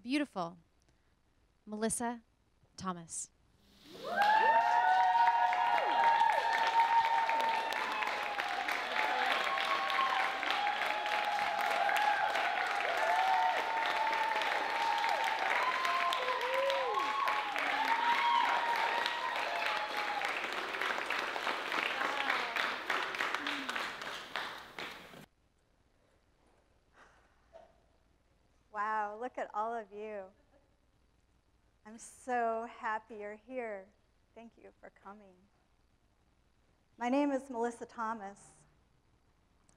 beautiful Melissa Thomas. Wow, look at all of you. I'm so happy you're here. Thank you for coming. My name is Melissa Thomas.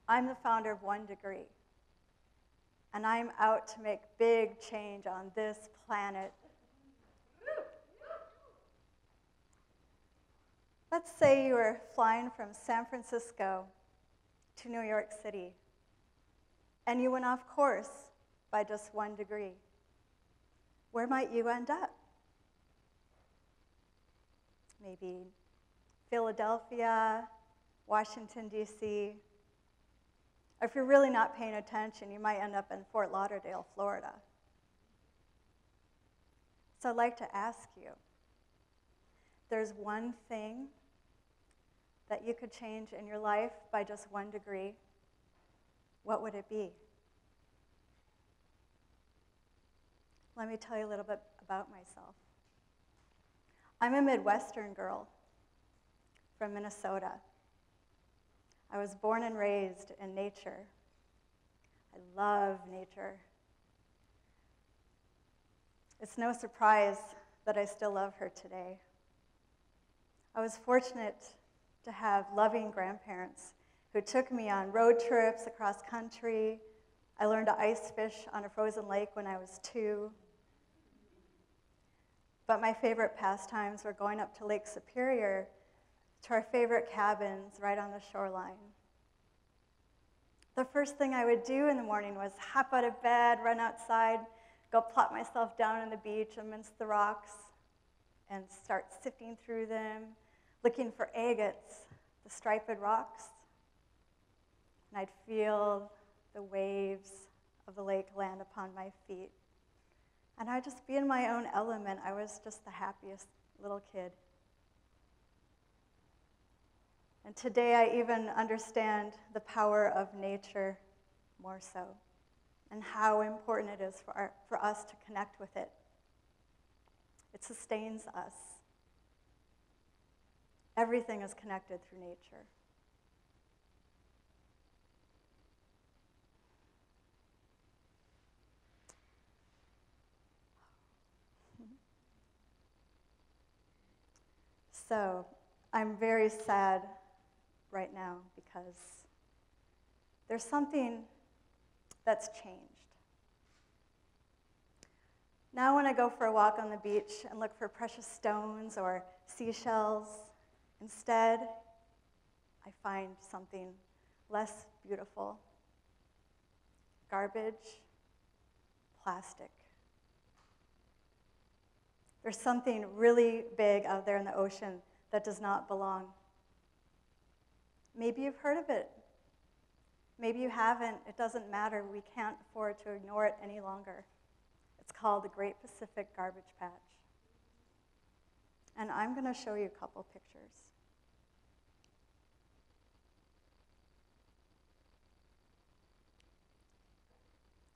I'm the founder of One Degree, and I'm out to make big change on this planet. Let's say you were flying from San Francisco to New York City, and you went off course by just 1 degree. Where might you end up? Maybe Philadelphia, Washington, D.C. Or if you're really not paying attention, you might end up in Fort Lauderdale, Florida. So I'd like to ask you, there's one thing that you could change in your life by just 1 degree, what would it be? Let me tell you a little bit about myself. I'm a Midwestern girl from Minnesota. I was born and raised in nature. I love nature. It's no surprise that I still love her today. I was fortunate to have loving grandparents who took me on road trips across country. I learned to ice fish on a frozen lake when I was 2. But my favorite pastimes were going up to Lake Superior to our favorite cabins right on the shoreline. The first thing I would do in the morning was hop out of bed, run outside, go plop myself down on the beach amidst the rocks, and start sifting through them, looking for agates, the striped rocks. And I'd feel the waves of the lake land upon my feet. And I'd just be in my own element. I was just the happiest little kid. And today I even understand the power of nature more so, and how important it is for us to connect with it. It sustains us. Everything is connected through nature. So I'm very sad right now because there's something that's changed. Now when I go for a walk on the beach and look for precious stones or seashells, instead I find something less beautiful. Garbage, plastic. There's something really big out there in the ocean that does not belong. Maybe you've heard of it. Maybe you haven't. It doesn't matter. We can't afford to ignore it any longer. It's called the Great Pacific Garbage Patch. And I'm going to show you a couple pictures.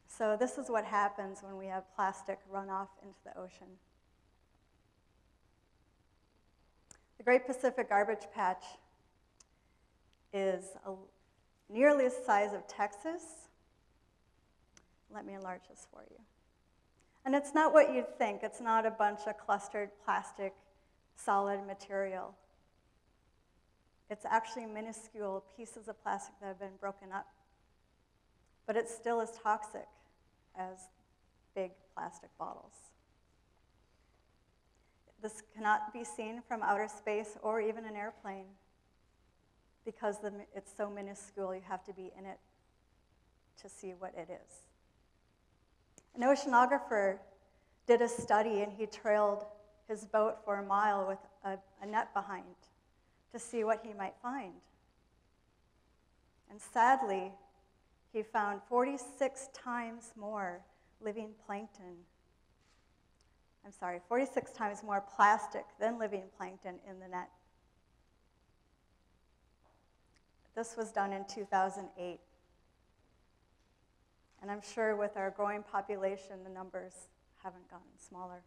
So this is what happens when we have plastic run off into the ocean. The Great Pacific Garbage Patch is nearly the size of Texas. Let me enlarge this for you. And it's not what you'd think. It's not a bunch of clustered plastic solid material. It's actually minuscule pieces of plastic that have been broken up. But it's still as toxic as big plastic bottles. This cannot be seen from outer space or even an airplane because it's so minuscule, you have to be in it to see what it is. An oceanographer did a study and he trailed his boat for a mile with a net behind to see what he might find. And sadly, he found 46 times more living plankton 46 times more plastic than living plankton in the net. This was done in 2008. And I'm sure with our growing population, the numbers haven't gotten smaller.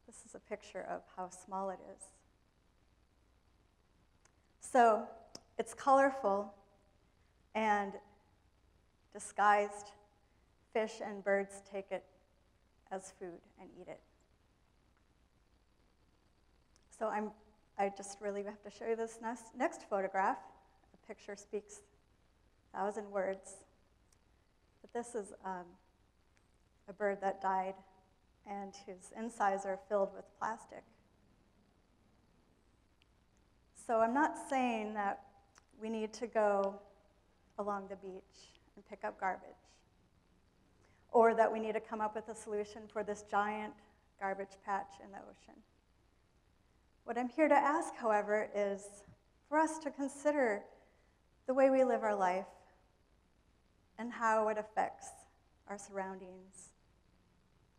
This is a picture of how small it is. So it's colorful, and disguised fish and birds take it as food and eat it. So I just really have to show you this next photograph. A picture speaks 1,000 words. But this is a bird that died, and his insides are filled with plastic. So I'm not saying that we need to go along the beach and pick up garbage, or that we need to come up with a solution for this giant garbage patch in the ocean. What I'm here to ask, however, is for us to consider the way we live our life and how it affects our surroundings,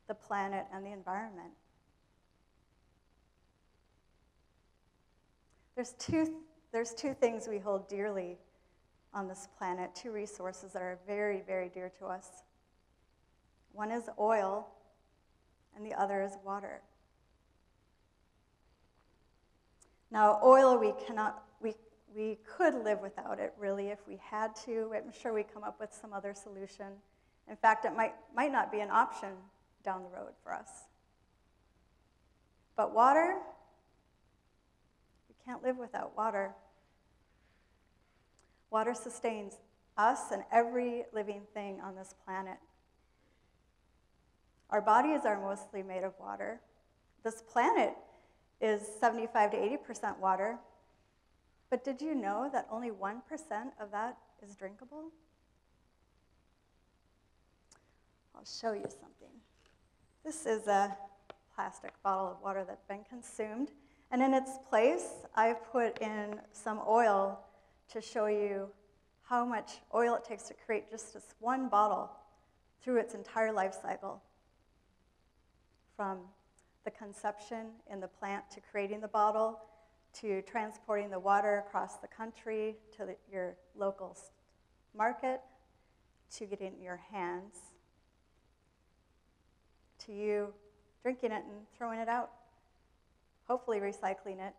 the planet, and the environment. There's two things we hold dearly on this planet, two resources that are very, very dear to us. One is oil, and the other is water. Now, oil, we could live without it, really, if we had to. I'm sure we'd come up with some other solution. In fact, it might not be an option down the road for us. But water, we can't live without water. Water sustains us and every living thing on this planet. Our bodies are mostly made of water. This planet is 75 to 80% water. But did you know that only 1% of that is drinkable? I'll show you something. This is a plastic bottle of water that's been consumed. And in its place, I've put in some oil to show you how much oil it takes to create just this one bottle through its entire life cycle. From the conception in the plant to creating the bottle, to transporting the water across the country to your local market, to getting it in your hands, to you drinking it and throwing it out, hopefully recycling it.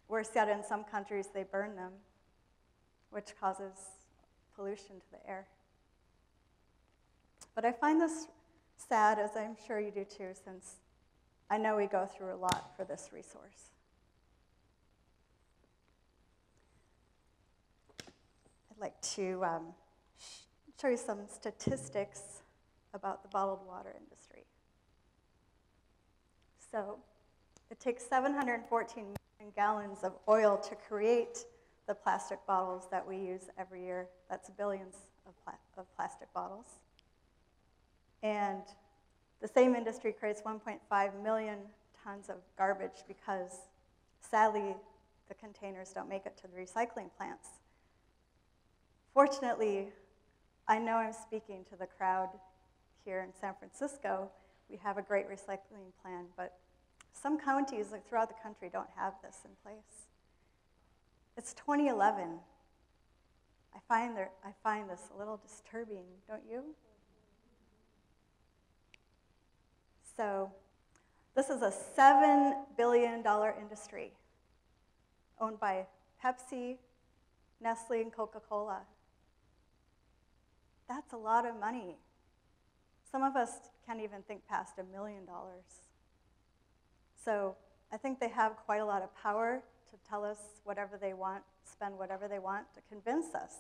Worse yet, in some countries, they burn them, which causes pollution to the air. But I find this sad, as I'm sure you do too, since I know we go through a lot for this resource. I'd like to show you some statistics about the bottled water industry. So it takes 714 million gallons of oil to create the plastic bottles that we use every year. That's billions of plastic bottles. And the same industry creates 1.5 million tons of garbage because, sadly, the containers don't make it to the recycling plants. Fortunately, I know I'm speaking to the crowd here in San Francisco. We have a great recycling plan, but some counties throughout the country don't have this in place. It's 2011. I find this a little disturbing, don't you? So this is a $7 billion industry owned by Pepsi, Nestle, and Coca-Cola. That's a lot of money. Some of us can't even think past $1 million. So I think they have quite a lot of power to tell us whatever they want, spend whatever they want to convince us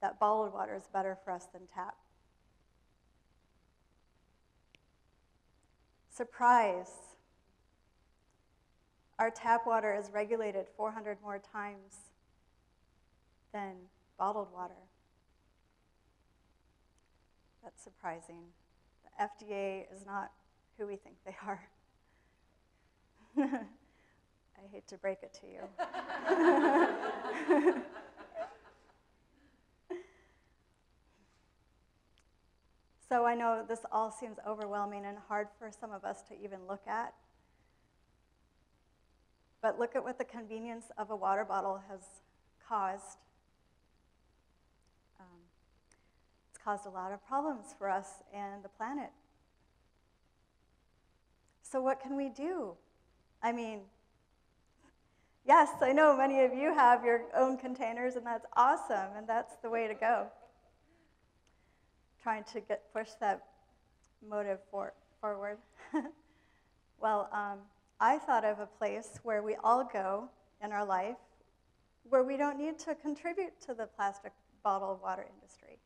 that bottled water is better for us than tap. Surprise. Our tap water is regulated 400 more times than bottled water. That's surprising. The FDA is not who we think they are. I hate to break it to you. So I know this all seems overwhelming and hard for some of us to even look at. But look at what the convenience of a water bottle has caused. It's caused a lot of problems for us and the planet. So what can we do? I mean, yes, I know many of you have your own containers, and that's awesome, and that's the way to go. Trying to push that motive forward. Well, I thought of a place where we all go in our life where we don't need to contribute to the plastic bottled water industry,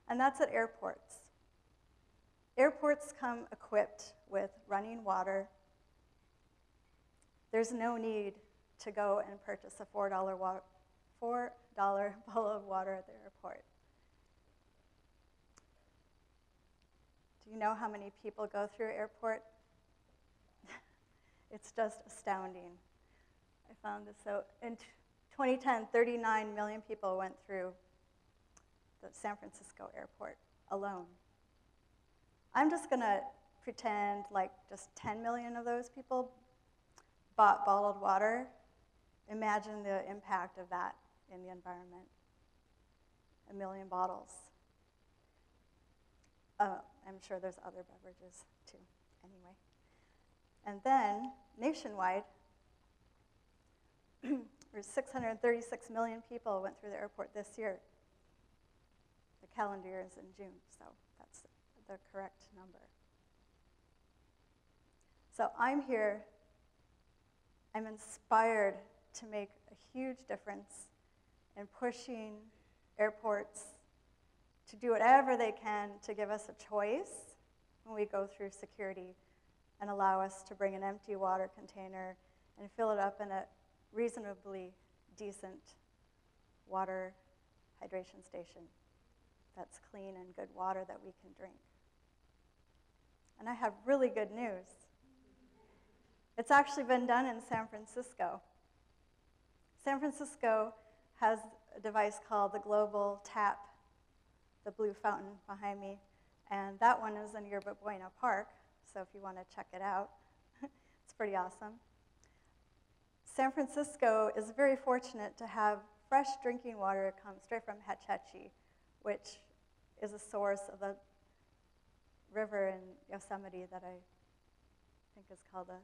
and that's at airports. Airports come equipped with running water. There's no need to go and purchase a $4 bottle of water at the airport. Do you know how many people go through airport? It's just astounding. I found this out. In 2010, 39 million people went through the San Francisco airport alone. I'm just going to pretend like just 10 million of those people bought bottled water. Imagine the impact of that in the environment. 1 million bottles. I'm sure there's other beverages too, anyway. And then, nationwide, there's 636 million people went through the airport this year. The calendar year is in June, so that's the correct number. So I'm here, I'm inspired to make a huge difference in pushing airports to do whatever they can to give us a choice when we go through security and allow us to bring an empty water container and fill it up in a reasonably decent water hydration station that's clean and good water that we can drink. And I have really good news. It's actually been done in San Francisco. San Francisco has a device called the Global Tap, the blue fountain behind me, and that one is in Yerba Buena Park, so if you want to check it out, it's pretty awesome. San Francisco is very fortunate to have fresh drinking water come straight from Hetch Hetchy, which is a source of the river in Yosemite that I think is called the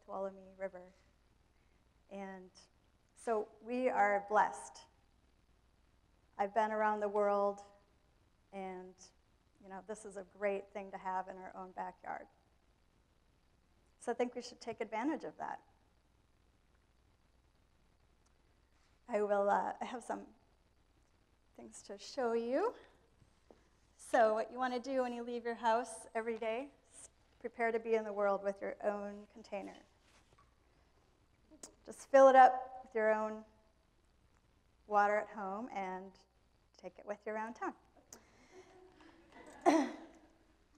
Tuolumne River. And so we are blessed. I've been around the world, and this is a great thing to have in our own backyard. So I think we should take advantage of that. I have some things to show you. So what you want to do when you leave your house every day is prepare to be in the world with your own container. Just fill it up with your own water at home and take it with you around town.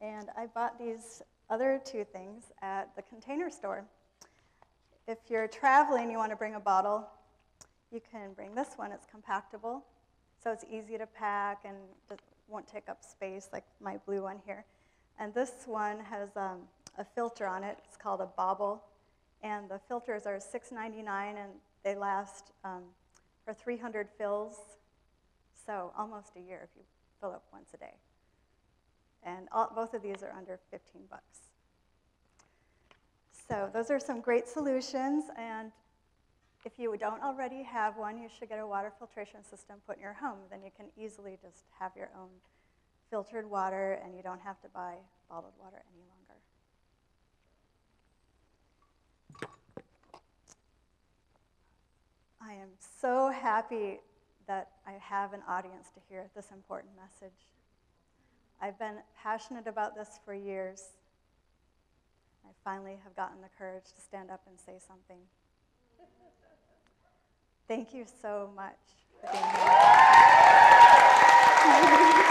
And I bought these other two things at the Container Store. If you're traveling, you want to bring a bottle, you can bring this one. It's compactable, so it's easy to pack and it won't take up space like my blue one here. And this one has a filter on it. It's called a bobble. And the filters are $6.99, and they last for 300 fills, so almost a year if you fill up once a day. And both of these are under 15 bucks. So those are some great solutions, and if you don't already have one, you should get a water filtration system put in your home. Then you can easily just have your own filtered water, and you don't have to buy bottled water any longer. I am so happy that I have an audience to hear this important message. I've been passionate about this for years. I finally have gotten the courage to stand up and say something. Thank you so much for being here.